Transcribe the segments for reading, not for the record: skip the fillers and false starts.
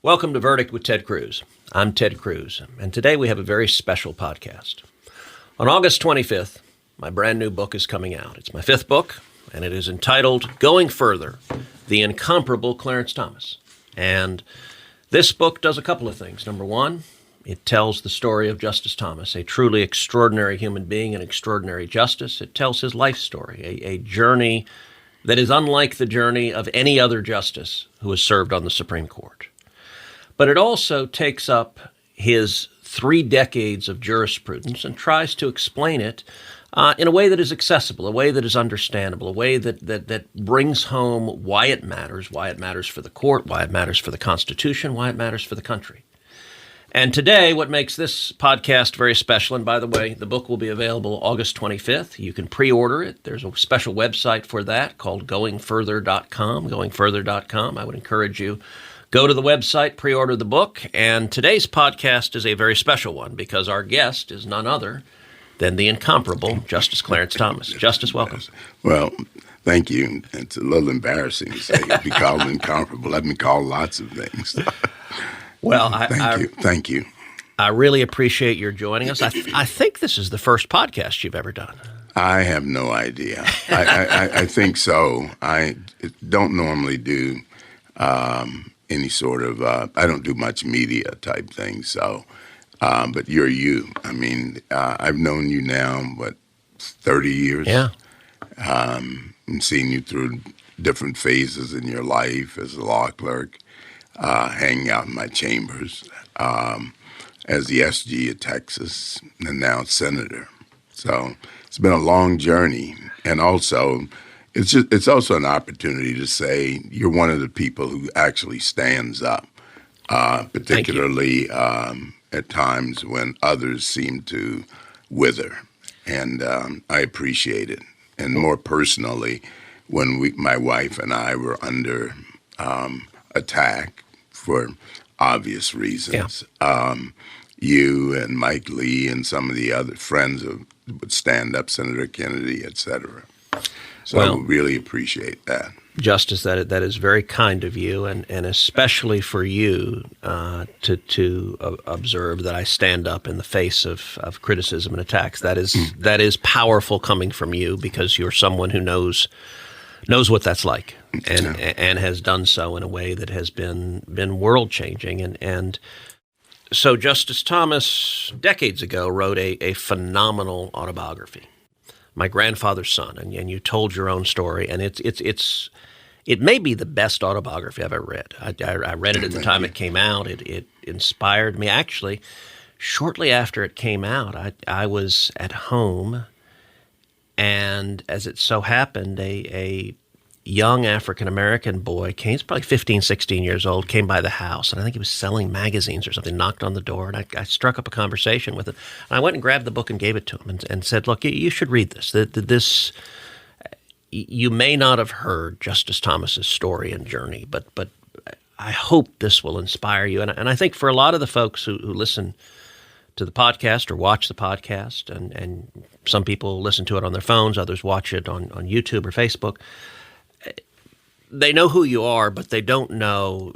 Welcome to Verdict with Ted Cruz. I'm Ted Cruz, and today we have a very special podcast. On August 25th, my brand new book is coming out. It's my fifth book, and it is entitled Going Further, The Incomparable Clarence Thomas. And this book does a couple of things. Number one, it tells the story of Justice Thomas, a truly extraordinary human being and extraordinary justice. It tells his life story, a journey that is unlike the journey of any other justice who has served on the Supreme Court. But it also takes up his 3 decades of jurisprudence and tries to explain it in a way that is accessible, a way that is understandable, a way that brings home why it matters for the court, why it matters for the Constitution, why it matters for the country. And today, what makes this podcast very special, and by the way, the book will be available August 25th. You can pre-order it. There's a special website for that called goingfurther.com, goingfurther.com. I would encourage you, go to the website, pre-order the book. And today's podcast is a very special one because our guest is none other than the incomparable Justice Clarence Thomas. Justice, welcome. Well, thank you. It's a little embarrassing to say be called incomparable. I've been called lots of things. Well, Thank you. I really appreciate your joining us. I think this is the first podcast you've ever done. I have no idea. I think so. I don't normally do any sort of, I don't do much media type thing, so, but you're you. I mean, I've known you now, 30 years? Yeah. And seen you through different phases in your life as a law clerk, hanging out in my chambers, as the SG of Texas, and now senator. So it's been a long journey, and also, it's also an opportunity to say you're one of the people who actually stands up, particularly at times when others seem to wither, and I appreciate it. And more personally, when my wife and I were under attack for obvious reasons, you and Mike Lee and some of the other friends would stand up, Senator Kennedy, et cetera. So I really appreciate that. Justice, that is very kind of you, and especially for you to observe that I stand up in the face of criticism and attacks. That is powerful coming from you because you're someone who knows what that's like and has done so in a way that has been world changing. And so Justice Thomas decades ago wrote a phenomenal autobiography, My Grandfather's Son, and you told your own story, and it may be the best autobiography I've ever read. I read it at the time it came out. It inspired me. Actually, shortly after it came out, I was at home, and as it so happened, a young African-American boy came, he's probably 15, 16 years old, came by the house, and I think he was selling magazines or something, knocked on the door, and I struck up a conversation with him. And I went and grabbed the book and gave it to him and said, look, you should read this. This, you may not have heard Justice Thomas's story and journey, but I hope this will inspire you. And I think for a lot of the folks who listen to the podcast or watch the podcast, and some people listen to it on their phones, others watch it on YouTube or Facebook, they know who you are, but they don't know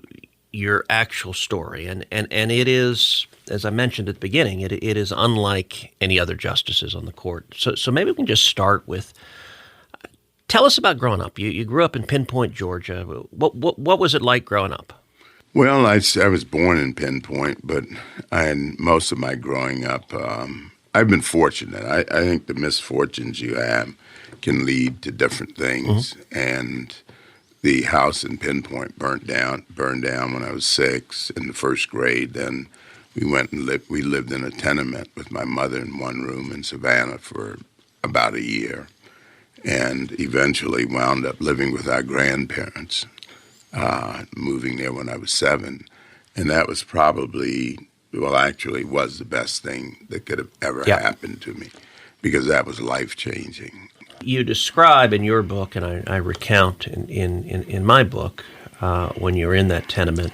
your actual story. And it is, as I mentioned at the beginning, it is unlike any other justices on the court. So maybe we can just start with, tell us about growing up. You grew up in Pin Point, Georgia. What was it like growing up? Well, I was born in Pin Point, but most of my growing up, I've been fortunate. I think the misfortunes you have can lead to different things. Mm-hmm. And the house in Pin Point burned down when I was 6 in the first grade. Then we went and lived in a tenement with my mother in one room in Savannah for about a year, and eventually wound up living with our grandparents, moving there when I was 7. And that was probably, actually was the best thing that could have ever happened to me, because that was life-changing. You describe in your book, and I recount in my book, when you were in that tenement,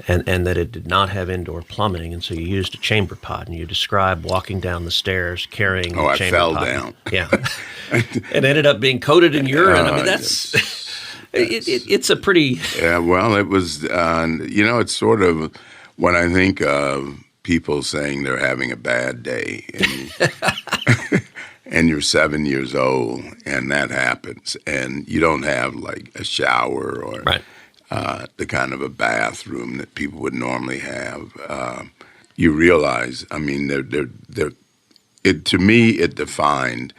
and that it did not have indoor plumbing, and so you used a chamber pot, and you describe walking down the stairs carrying the chamber pot. I fell down. Yeah. It ended up being coated in urine. I mean, It's a pretty... Yeah, well, it was, it's sort of when I think of people saying they're having a bad day and you're 7 years old and that happens and you don't have like a shower or Right. The kind of a bathroom that people would normally have, you realize, I mean, to me, it defined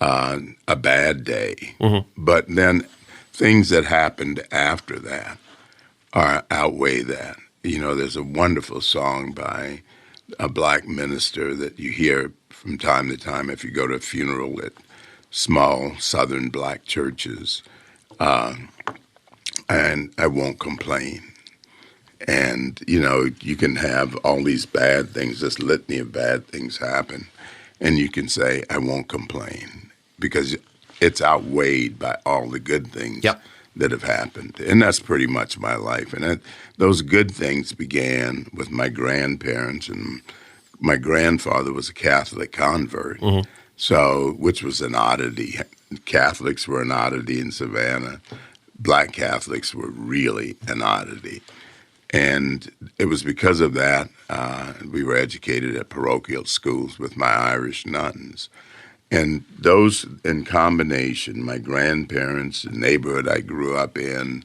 a bad day. But then things that happened after that outweigh that. There's a wonderful song by a black minister that you hear from time to time if you go to a funeral at small southern black churches, and I won't complain. And, you can have all these bad things, this litany of bad things happen, and you can say, I won't complain, because it's outweighed by all the good things that have happened. And that's pretty much my life. And those good things began with my grandparents, and my grandfather was a Catholic convert, which was an oddity. Catholics were an oddity in Savannah. Black Catholics were really an oddity. And it was because of that we were educated at parochial schools with my Irish nuns. And those in combination, my grandparents, the neighborhood I grew up in,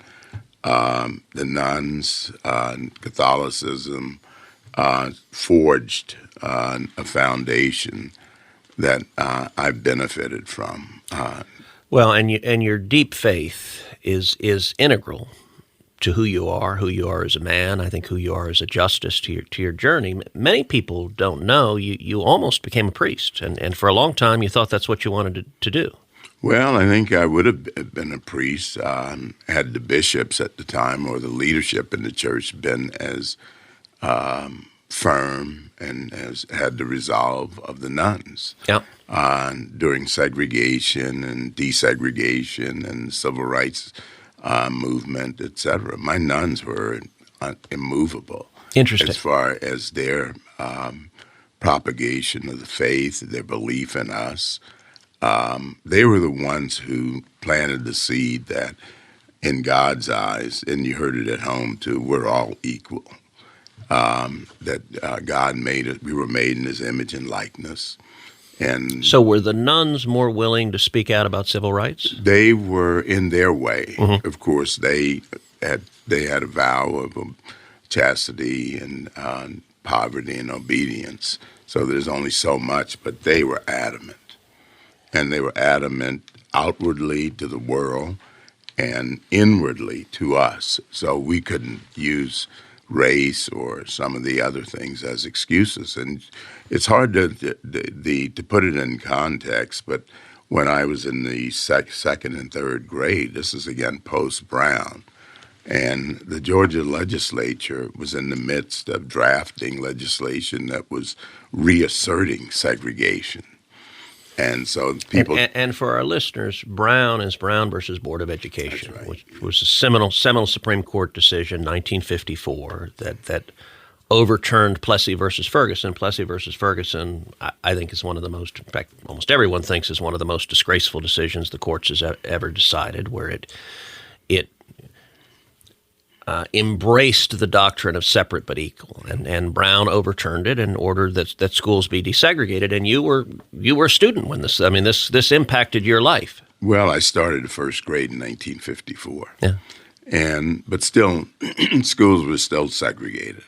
the nuns, Catholicism, forged a foundation that I've benefited from. Well, and your deep faith is integral to who you are as a man. I think who you are as a justice to your journey. Many people don't know you almost became a priest, and for a long time you thought that's what you wanted to do. Well, I think I would have been a priest had the bishops at the time or the leadership in the church been as firm and as had the resolve of the nuns. Yeah. During segregation and desegregation and civil rights movement, etc. My nuns were immovable. Interesting. As far as their propagation of the faith, their belief in us. They were the ones who planted the seed that in God's eyes, and you heard it at home too, we're all equal. That God made it, we were made in his image and likeness. And so were the nuns more willing to speak out about civil rights? They were in their way. Of course, they had a vow of chastity and poverty and obedience. So there's only so much, but they were adamant. And they were adamant outwardly to the world and inwardly to us. So we couldn't use race or some of the other things as excuses. And it's hard to put it in context, but when I was in the second and third grade, this is again post-Brown, and the Georgia legislature was in the midst of drafting legislation that was reasserting segregation. And so people... And for our listeners, Brown is Brown versus Board of Education, Right. which was a seminal Supreme Court decision, 1954, that overturned Plessy versus Ferguson. Plessy versus Ferguson, I think, is one of the most, in fact, almost everyone thinks is one of the most disgraceful decisions the courts has ever decided, where it embraced the doctrine of separate but equal, and Brown overturned it and ordered that schools be desegregated. And you were a student when this impacted your life. Well, I started the first grade in 1954. Yeah, but still, schools were still segregated.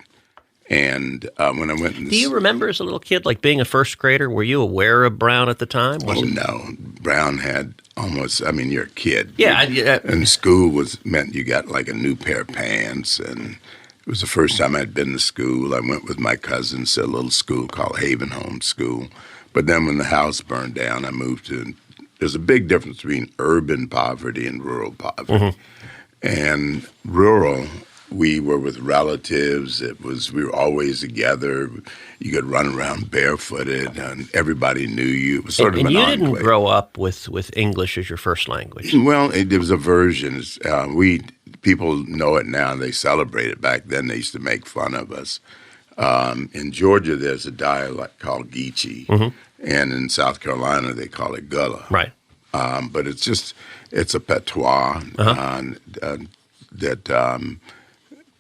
And when I went in do you remember as a little kid, like being a first grader, were you aware of Brown at the time? No. Brown had almost, you're a kid. Yeah. And school meant you got like a new pair of pants. And it was the first time I'd been to school. I went with my cousins to a little school called Haven Home School. But then when the house burned down, I moved to, there's a big difference between urban poverty and rural poverty. And rural, we were with relatives. We were always together. You could run around barefooted, and everybody knew you. It was sort of an enclave. And you didn't grow up with English as your first language. Well, there was a version. People know it now. They celebrate it. Back then, they used to make fun of us. In Georgia, there's a dialect called Geechee, and in South Carolina, they call it Gullah. Right. but it's a patois that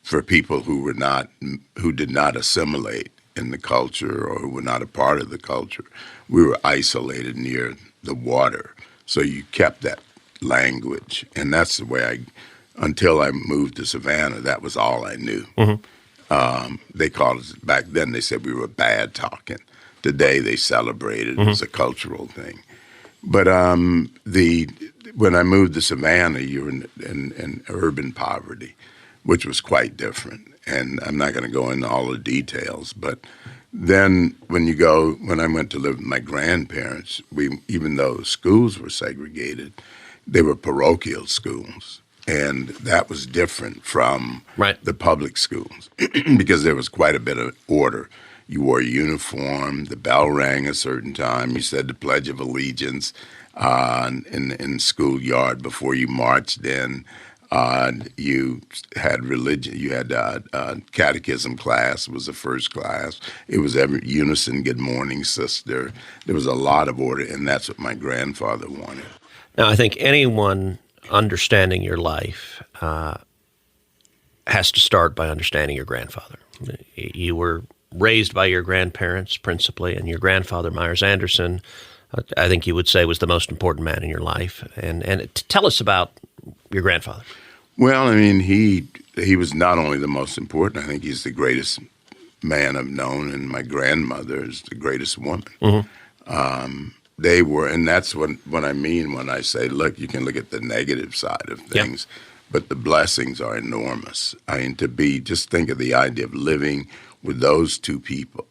for people who did not assimilate in the culture or who were not a part of the culture. We were isolated near the water, so you kept that language, and that's the way until I moved to Savannah, that was all I knew. They called us, back then they said we were bad talking. Today they celebrate it as a cultural thing. But when I moved to Savannah, you were in urban poverty, which was quite different. And I'm not going to go into all the details, but then when I went to live with my grandparents, even though schools were segregated, they were parochial schools. And that was different from the public schools because there was quite a bit of order. You wore a uniform, the bell rang a certain time, you said the Pledge of Allegiance in the schoolyard before you marched in. You had religion. You had catechism class was the first class. It was every unison, good morning, sister. There was a lot of order, and that's what my grandfather wanted. Now, I think anyone understanding your life has to start by understanding your grandfather. You were raised by your grandparents principally, and your grandfather, Myers Anderson, I think you would say was the most important man in your life. And tell us about your grandfather. Well, I mean, he was not only the most important. I think he's the greatest man I've known, and my grandmother is the greatest woman. They were, and that's what I mean when I say, look, you can look at the negative side of things, but the blessings are enormous. I mean, just think of the idea of living with those two people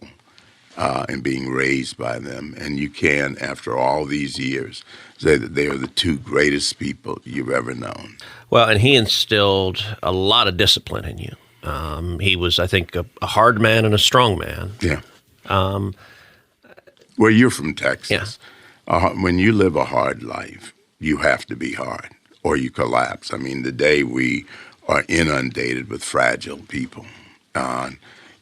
and being raised by them. And you can, after all these years, say that they are the two greatest people you've ever known. Well, and he instilled a lot of discipline in you. He was, I think, a hard man and a strong man. Yeah. Well, you're from Texas. Yeah. When you live a hard life, you have to be hard or you collapse. I mean, today we are inundated with fragile people.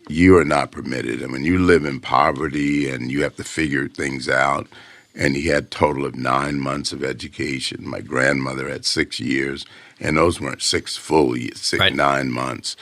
You are not permitted. I mean, you live in poverty and you have to figure things out. And he had a total of 9 months of education. My grandmother had 6 years, and those weren't 6 full years, 9 months.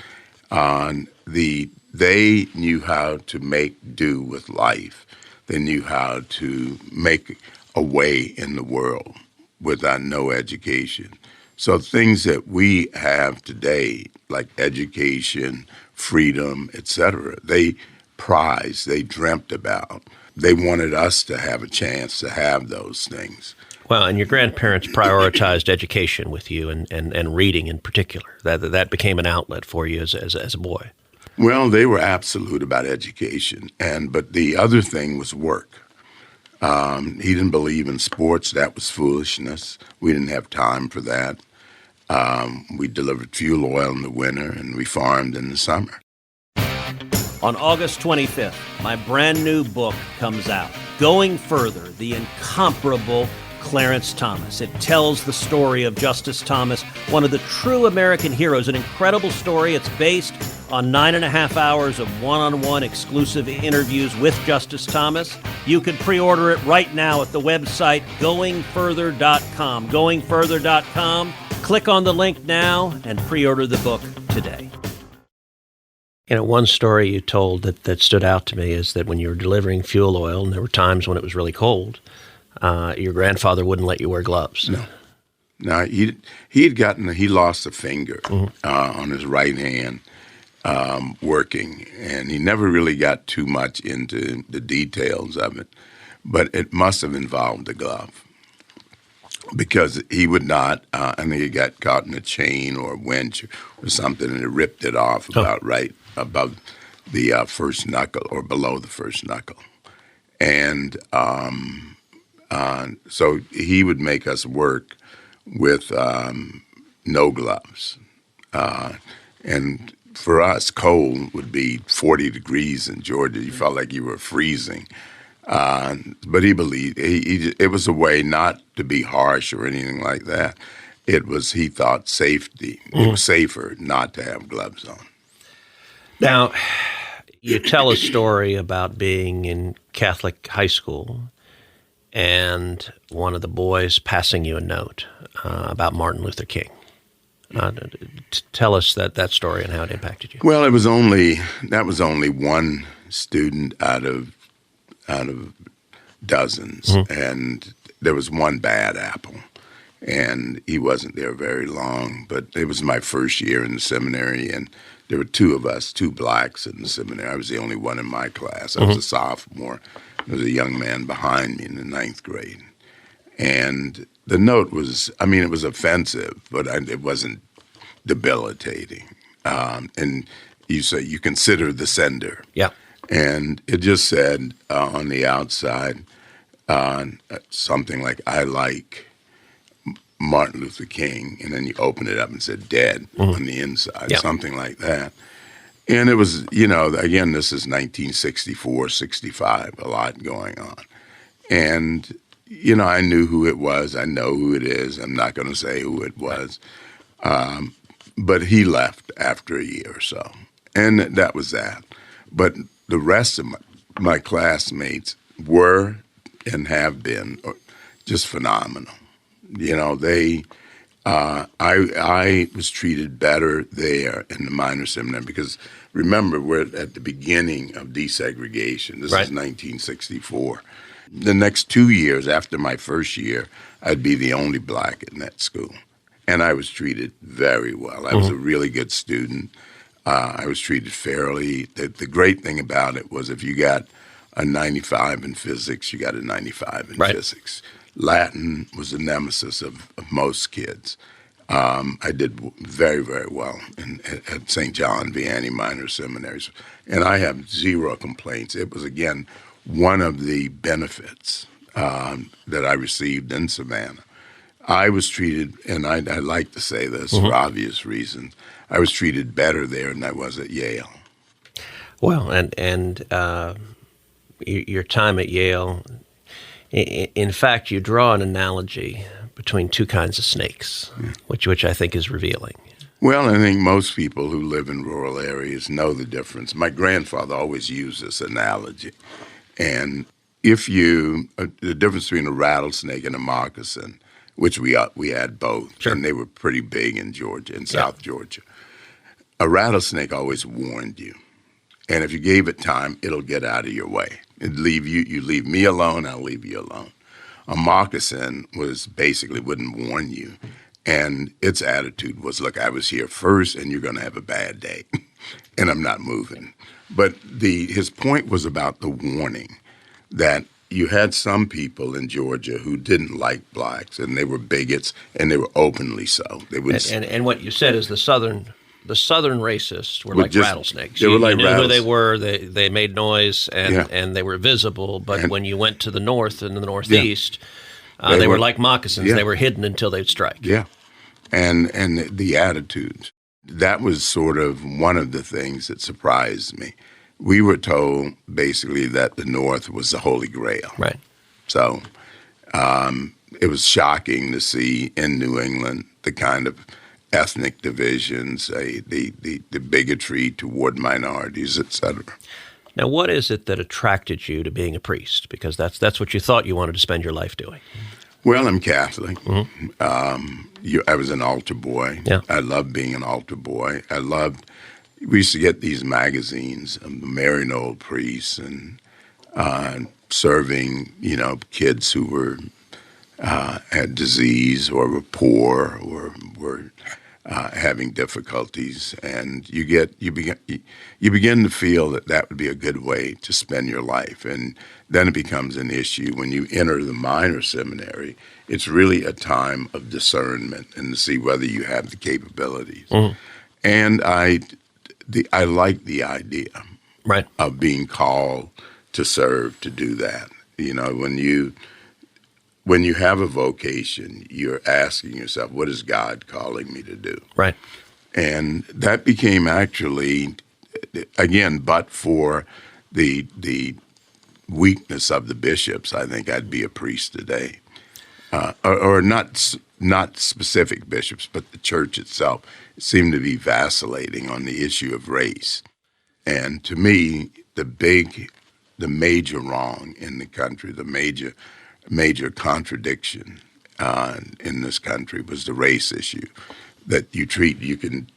They knew how to make do with life. They knew how to make a way in the world without no education. So things that we have today, like education, freedom, etc., they prized, they dreamt about. They wanted us to have a chance to have those things. Well, and your grandparents prioritized education with you and reading in particular. That became an outlet for you as a boy. Well, they were absolute about education, but the other thing was work. He didn't believe in sports. That was foolishness. We didn't have time for that. We delivered fuel oil in the winter, and we farmed in the summer. On August 25th, my brand new book comes out, Going Further, the incomparable Clarence Thomas. It tells the story of Justice Thomas, one of the true American heroes, an incredible story. It's based on 9.5 hours of one-on-one exclusive interviews with Justice Thomas. You can pre-order it right now at the website goingfurther.com. Goingfurther.com. Click on the link now and pre-order the book today. You know, one story you told that stood out to me is that when you were delivering fuel oil, and there were times when it was really cold, your grandfather wouldn't let you wear gloves. No, he lost a finger on his right hand working, and he never really got too much into the details of it, but it must have involved a glove. Because he would not, I think he got caught in a chain or a winch or something, and it ripped it off about right above the first knuckle or below the first knuckle. And so he would make us work with no gloves. And for us, cold would be 40 degrees in Georgia. You felt like you were freezing. But he believed it was a way not to be harsh or anything like that. He thought safety. It was safer not to have gloves on. Now, you tell a story about being in Catholic high school, and one of the boys passing you a note about Martin Luther King. Tell us that story and how it impacted you. Well, that was only one student out of dozens, and there was one bad apple, and he wasn't there very long. But it was my first year in the seminary, and there were two of us, two blacks in the seminary. I was the only one in my class. I was a sophomore. There was a young man behind me in the ninth grade, and the note was, it was offensive, but it wasn't debilitating. And you consider the sender. Yeah. And it just said on the outside something like, I like Martin Luther King. And then you open it up and said dead on the inside, something like that. And it was, again, this is 1964, 65, a lot going on. And, I knew who it was. I know who it is. I'm not going to say who it was. But he left after a year or so. And that was that. But the rest of my classmates were and have been just phenomenal. I was treated better there in the minor seminary because, remember, we're at the beginning of desegregation. This is 1964. The next 2 years after my first year, I'd be the only black in that school. And I was treated very well. I was a really good student. I was treated fairly. The great thing about it was if you got a 95 in physics, you got a 95 in physics. Latin was the nemesis of most kids. I did very, very well at St. John Vianney Minor Seminaries, and I have zero complaints. It was, again, one of the benefits that I received in Savannah. I was treated, and I like to say this for obvious reasons, I was treated better there than I was at Yale. Well, and your time at Yale, in fact, you draw an analogy between two kinds of snakes, which I think is revealing. Well, I think most people who live in rural areas know the difference. My grandfather always used this analogy. And the difference between a rattlesnake and a moccasin, which we had both, and they were pretty big in Georgia, in South Georgia. A rattlesnake always warned you. And if you gave it time, it'll get out of your way. It'd leave you. You leave me alone, I'll leave you alone. A moccasin wouldn't warn you. And its attitude was, look, I was here first, and you're going to have a bad day, and I'm not moving. But his point was about the warning, that you had some people in Georgia who didn't like blacks, and they were bigots, and they were openly so. They would, and what you said is the southern racists were like rattlesnakes. They were like you knew who they were. They made noise, and they were visible. But when you went to the north and the northeast, they were like moccasins. They were hidden until they'd strike. Yeah, and the attitudes. That was sort of one of the things that surprised me. We were told basically that the North was the Holy Grail. Right. So it was shocking to see in New England the kind of ethnic divisions, the bigotry toward minorities, et cetera. Now, what is it that attracted you to being a priest? Because that's what you thought you wanted to spend your life doing. Well, I'm Catholic. I was an altar boy. Yeah. I loved being an altar boy. We used to get these magazines of the marrying old priests and serving, kids who were had disease or were poor or were having difficulties, and you begin to feel that would be a good way to spend your life, and then it becomes an issue when you enter the minor seminary. It's really a time of discernment and to see whether you have the capabilities. And I like the idea of being called to serve, to do that. When you have a vocation, you're asking yourself, what is God calling me to do? Right. And that became actually, again, but for the weakness of the bishops, I think I'd be a priest today. Or not specific bishops, but the church itself seemed to be vacillating on the issue of race. And to me, the major wrong in the country, the major major contradiction in this country was the race issue. That you can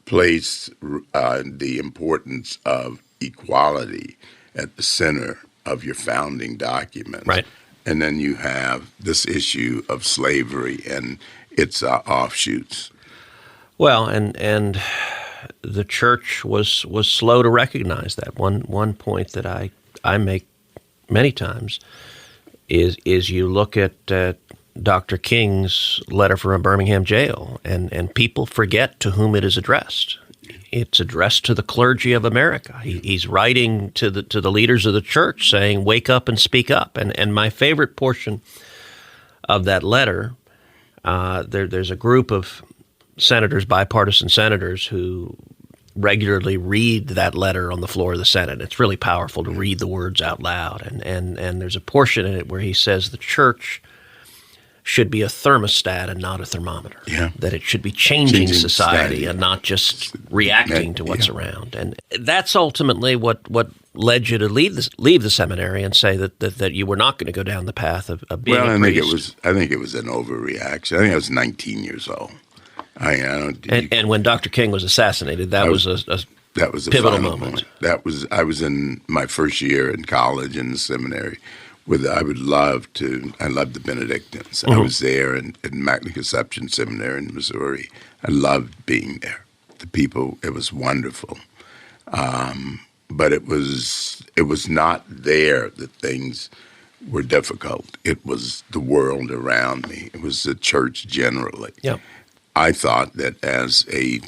place the importance of equality at the center of your founding documents. Right. And then you have this issue of slavery and its offshoots. Well, and the church was slow to recognize that. One point that I make many times is you look at Dr. King's letter from a Birmingham jail, and people forget to whom it is addressed. It's addressed to the clergy of America. He's writing to the leaders of the church saying, wake up and speak up. And my favorite portion of that letter, there's a group of senators, bipartisan senators, who regularly read that letter on the floor of the Senate. It's really powerful to read the words out loud. And there's a portion in it where he says the church should be a thermostat and not a thermometer. Yeah. That it should be changing society and not just reacting to what's around. And that's ultimately what led you to leave the seminary and say that you were not going to go down the path of being a priest. I think it was an overreaction. I think I was 19 years old. And when Dr. King was assassinated, that was a pivotal moment. I was in my first year in college in the seminary. I loved the Benedictines. I was there in Immaculate Conception Seminary in Missouri. I loved being there. The people, it was wonderful. But it was not there that things were difficult. It was the world around me. It was the church generally. Yeah. I thought that as a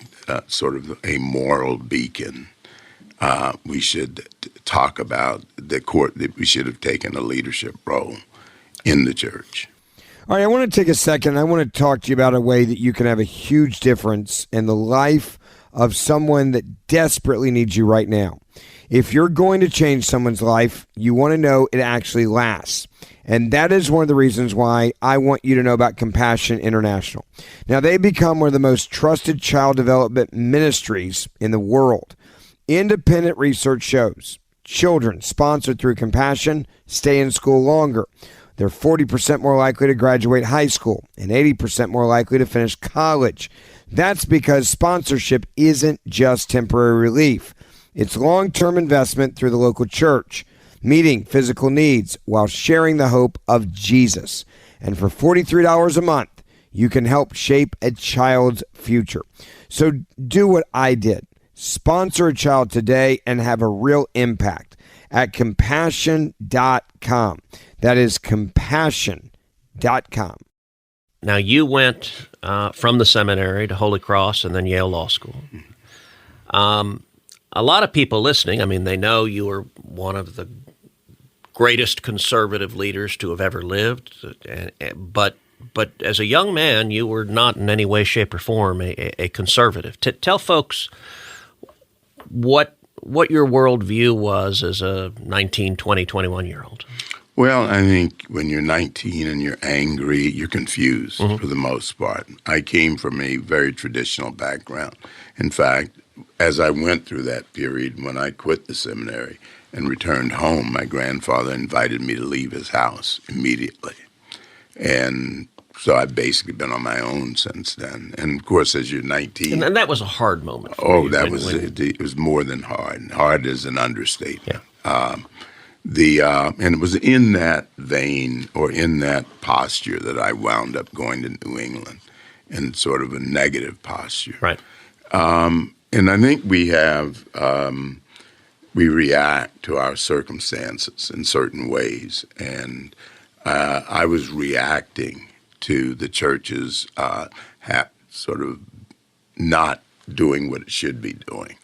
sort of a moral beacon, we should talk about the court, that we should have taken a leadership role in the church. All right, I want to take a second. I want to talk to you about a way that you can have a huge difference in the life of someone that desperately needs you right now. If you're going to change someone's life, you want to know it actually lasts. And that is one of the reasons why I want you to know about Compassion International. Now, they become one of the most trusted child development ministries in the world. Independent research shows children sponsored through Compassion stay in school longer. They're 40% more likely to graduate high school and 80% more likely to finish college. That's because sponsorship isn't just temporary relief. It's long-term investment through the local church, meeting physical needs while sharing the hope of Jesus. And for $43 a month, you can help shape a child's future. So do what I did. Sponsor a child today and have a real impact at compassion.com. That is compassion.com. Now, you went from the seminary to Holy Cross and then Yale Law School. A lot of people listening, I mean, they know you were one of the greatest conservative leaders to have ever lived, but as a young man, you were not in any way, shape, or form a conservative. Tell folks what your worldview was as a 19, 20, 21-year-old. Well, I think when you're 19 and you're angry, you're confused for the most part. I came from a very traditional background. In fact, as I went through that period, when I quit the seminary and returned home, my grandfather invited me to leave his house immediately. And so I've basically been on my own since then. And of course, as you're 19. And that was a hard moment for you. It was more than hard. Hard is an understatement. Yeah. And it was in that vein or in that posture that I wound up going to New England in sort of a negative posture. Right. And I think we react to our circumstances in certain ways. And I was reacting to the church's sort of not doing what it should be doing.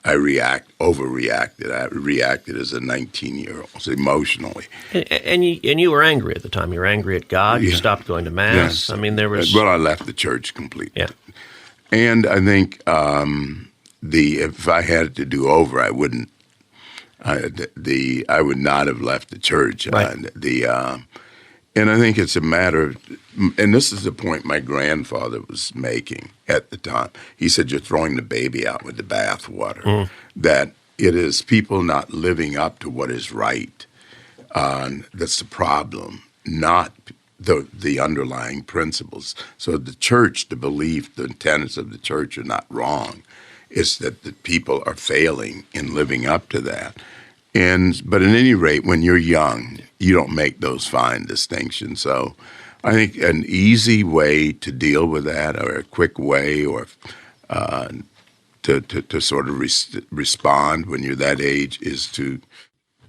I overreacted. I reacted as a 19-year-old, emotionally. And you were angry at the time. You were angry at God. You stopped going to Mass. Yes. I mean, there was... Well, I left the church completely. Yeah. And I think if I had it to do over, I wouldn't. I would not have left the church. Right. And I think it's a matter of, and this is the point my grandfather was making at the time. He said, you're throwing the baby out with the bathwater, that it is people not living up to what is right. That's the problem. not the underlying principles. So the church, the belief, the tenets of the church are not wrong. It's that the people are failing in living up to that. But at any rate, when you're young, you don't make those fine distinctions. So I think an easy way to deal with that, or a quick way, or to sort of respond when you're that age, is to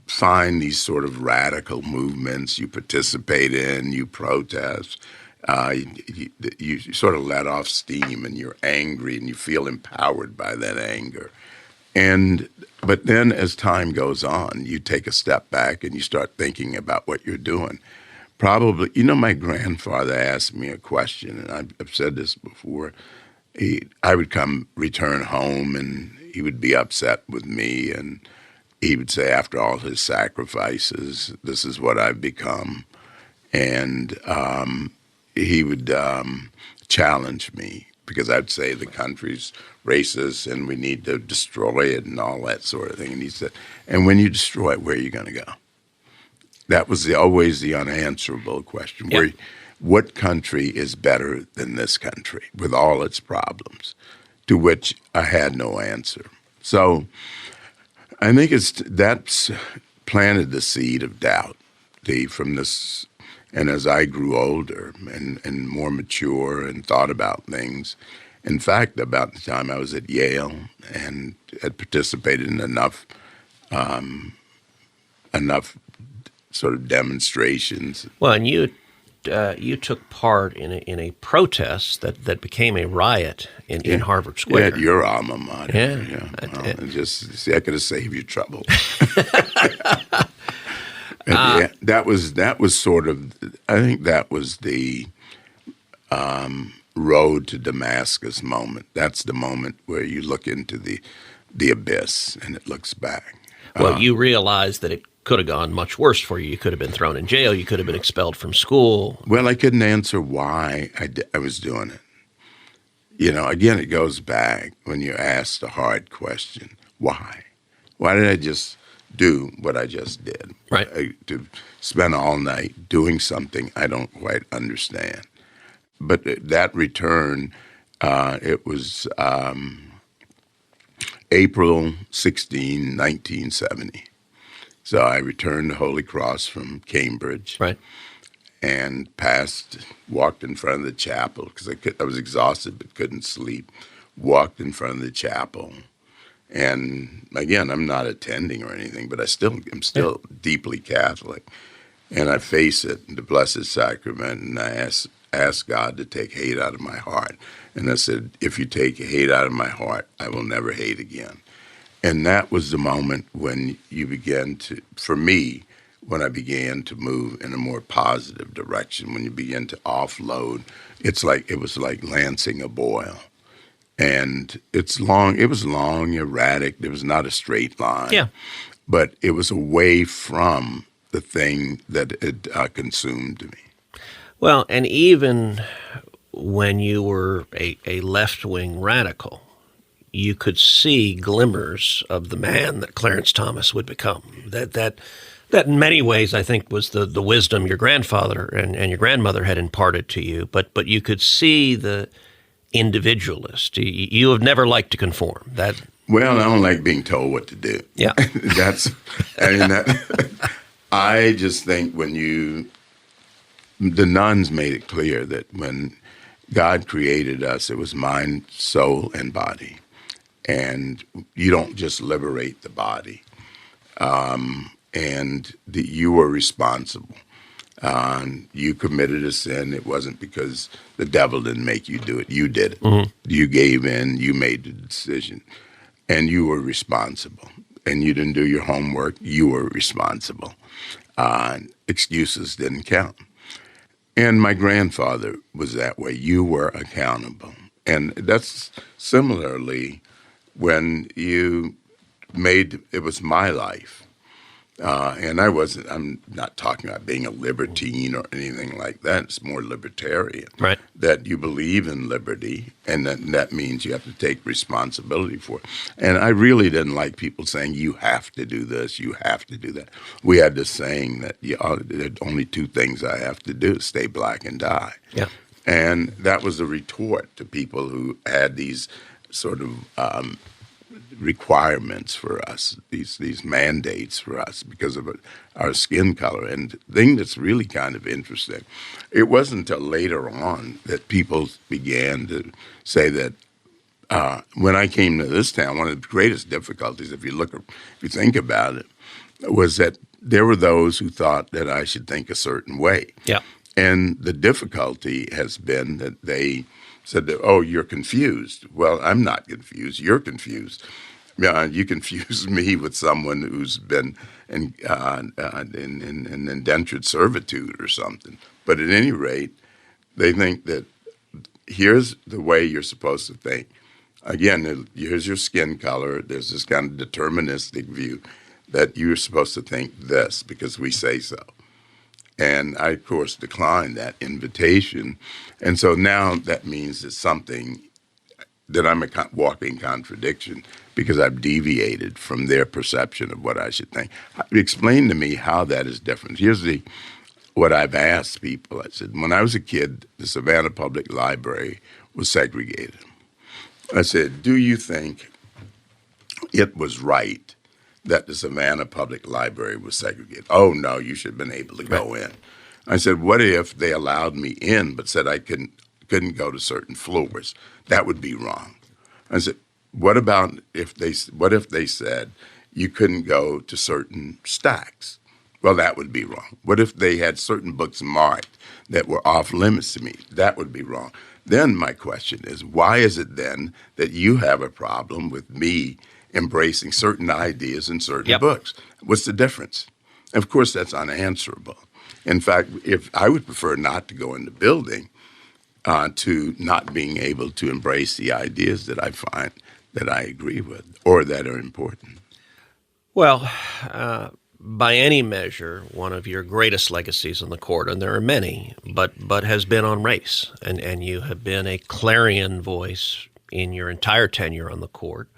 find these sort of radical movements you participate in, you protest, you sort of let off steam, and you're angry, and you feel empowered by that anger. But then as time goes on, you take a step back and you start thinking about what you're doing. Probably, my grandfather asked me a question, and I've said this before. I would return home, and he would be upset with me, and he would say, after all his sacrifices, this is what I've become. And he would challenge me, because I'd say the country's racist and we need to destroy it and all that sort of thing. And he said, and when you destroy it, where are you going to go? That was always the unanswerable question. Yep. What country is better than this country with all its problems? To which I had no answer. So I think that's planted the seed of doubt from this. And as I grew older and more mature and thought about things, in fact, about the time I was at Yale and had participated in enough sort of demonstrations. Well, and you took part in a protest that became a riot in Harvard Square. Yeah, your alma mater. Yeah. I could have saved you trouble. That was sort of, I think that was the road to Damascus moment. That's the moment where you look into the abyss and it looks back. Well, you realize that it could have gone much worse for you. You could have been thrown in jail. You could have been expelled from school. Well, I couldn't answer why I was doing it. Again, it goes back when you ask the hard question, why? Why did I just do what I just did? Right. To spend all night doing something I don't quite understand. But that return, it was April 16, 1970. So I returned to Holy Cross from Cambridge. Right. And walked in front of the chapel, because I was exhausted but couldn't sleep. Walked in front of the chapel. And again, I'm not attending or anything, but I'm still deeply Catholic. And I face it, the Blessed Sacrament, and I ask God to take hate out of my heart. And I said, if you take hate out of my heart, I will never hate again. And that was the moment when you began to, for me, when I began to move in a more positive direction, when you begin to offload, it was like lancing a boil. And it was long, erratic. There was not a straight line. Yeah. But it was away from the thing that had consumed me. Well, and even when you were a left-wing radical, you could see glimmers of the man that Clarence Thomas would become. That in many ways, I think, was the wisdom your grandfather and your grandmother had imparted to you. But you could see the individualist. You have never liked to conform. Well, I don't like being told what to do. Yeah. I just think the nuns made it clear that when God created us, it was mind, soul, and body. And you don't just liberate the body. And you were responsible. You committed a sin. It wasn't because the devil didn't make you do it. You did it. Mm-hmm. You gave in. You made the decision. And you were responsible. And you didn't do your homework. You were responsible. Excuses didn't count. And my grandfather was that way. You were accountable. And that's similarly when it was my life. And I'm not talking about being a libertine or anything like that. It's more libertarian. Right. That you believe in liberty, and that means you have to take responsibility for it. And I really didn't like people saying, you have to do this, you have to do that. We had this saying that there are only two things I have to do, stay black and die. Yeah. And that was a retort to people who had these sort of requirements for us, these mandates for us because of our skin color. And the thing that's really kind of interesting, it wasn't until later on that people began to say that when I came to this town, one of the greatest difficulties, if you think about it, was that there were those who thought that I should think a certain way. Yeah. And the difficulty has been that they said that, oh, you're confused. Well, I'm not confused. You're confused. You confuse me with someone who's been in indentured servitude or something. But at any rate, they think that here's the way you're supposed to think. Again, here's your skin color. There's this kind of deterministic view that you're supposed to think this because we say so. And I, of course, declined that invitation. And so now that means it's something that I'm a walking contradiction because I've deviated from their perception of what I should think. Explain to me how that is different. Here's what I've asked people. I said, when I was a kid, the Savannah Public Library was segregated. I said, do you think it was right that the Savannah Public Library was segregated? Oh, no, you should have been able to go in. I said, what if they allowed me in but said I couldn't go to certain floors? That would be wrong. I said, what if they said you couldn't go to certain stacks? Well, that would be wrong. What if they had certain books marked that were off limits to me? That would be wrong. Then my question is, why is it then that you have a problem with me embracing certain ideas in certain books? What's the difference? Of course, that's unanswerable. In fact, if I would prefer not to go in the building to not being able to embrace the ideas that I find that I agree with or that are important. Well, by any measure, one of your greatest legacies on the court, and there are many, but has been on race, and you have been a clarion voice in your entire tenure on the court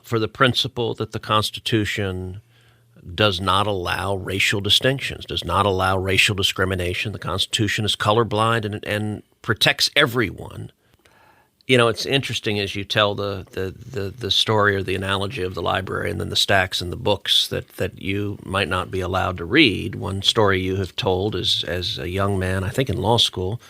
for the principle that the Constitution does not allow racial distinctions, does not allow racial discrimination. The Constitution is colorblind and protects everyone. You know, it's interesting as you tell the story or the analogy of the library and then the stacks and the books that you might not be allowed to read. One story you have told is as a young man, I think in law school,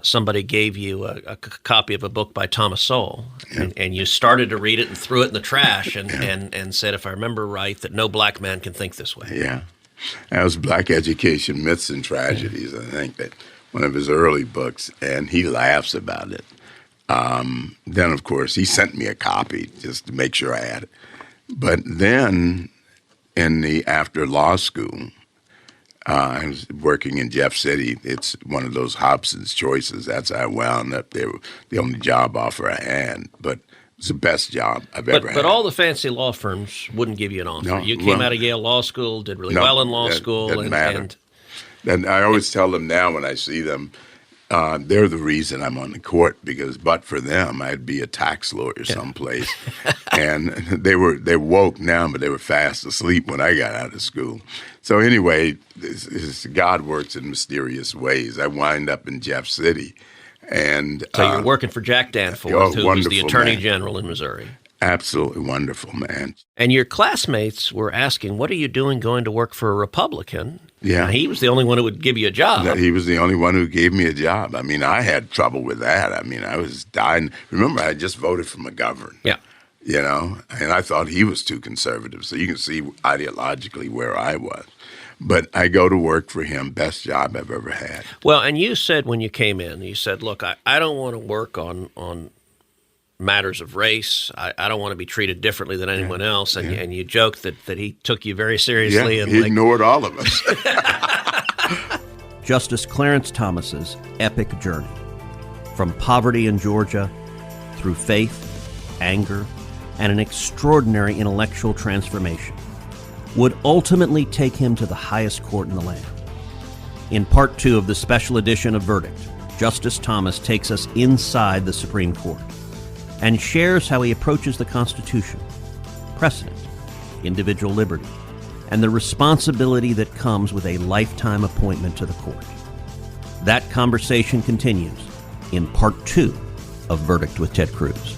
somebody gave you a copy of a book by Thomas Sowell, and you started to read it and threw it in the trash and said, if I remember right, that no black man can think this way. Yeah. That was Black Education, Myths and Tragedies, I think, that one of his early books, and he laughs about it. Then, of course, he sent me a copy just to make sure I had it. But then after law school, I was working in Jeff City. It's one of those Hobson's choices. That's how I wound up there. The only job offer I had, but it's the best job I've ever had. But all the fancy law firms wouldn't give you an offer. You came out of Yale Law School, did really well in law school. Doesn't matter. And I always tell them now when I see them, they're the reason I'm on the court, because but for them, I'd be a tax lawyer someplace. And they're woke now, but they were fast asleep when I got out of school. So anyway, God works in mysterious ways. I wind up in Jeff City. And so you're working for Jack Danforth, who was the Attorney General in Missouri. Absolutely wonderful, man. And your classmates were asking, what are you doing going to work for a Republican? Yeah. And he was the only one who would give you a job. He was the only one who gave me a job. I mean, I had trouble with that. I mean, I was dying. Remember, I just voted for McGovern. Yeah. You know, and I thought he was too conservative. So you can see ideologically where I was. But I go to work for him, best job I've ever had. Well, and you said when you came in, you said, look, I don't want to work on matters of race. I don't want to be treated differently than anyone else. And you joked that he took you very seriously. Yeah, and he ignored all of us. Justice Clarence Thomas's epic journey. From poverty in Georgia, through faith, anger, and an extraordinary intellectual transformation. would ultimately take him to the highest court in the land. In Part 2 of the special edition of Verdict, Justice Thomas takes us inside the Supreme Court and shares how he approaches the Constitution, precedent, individual liberty, and the responsibility that comes with a lifetime appointment to the court. That conversation continues in Part 2 of Verdict with Ted Cruz.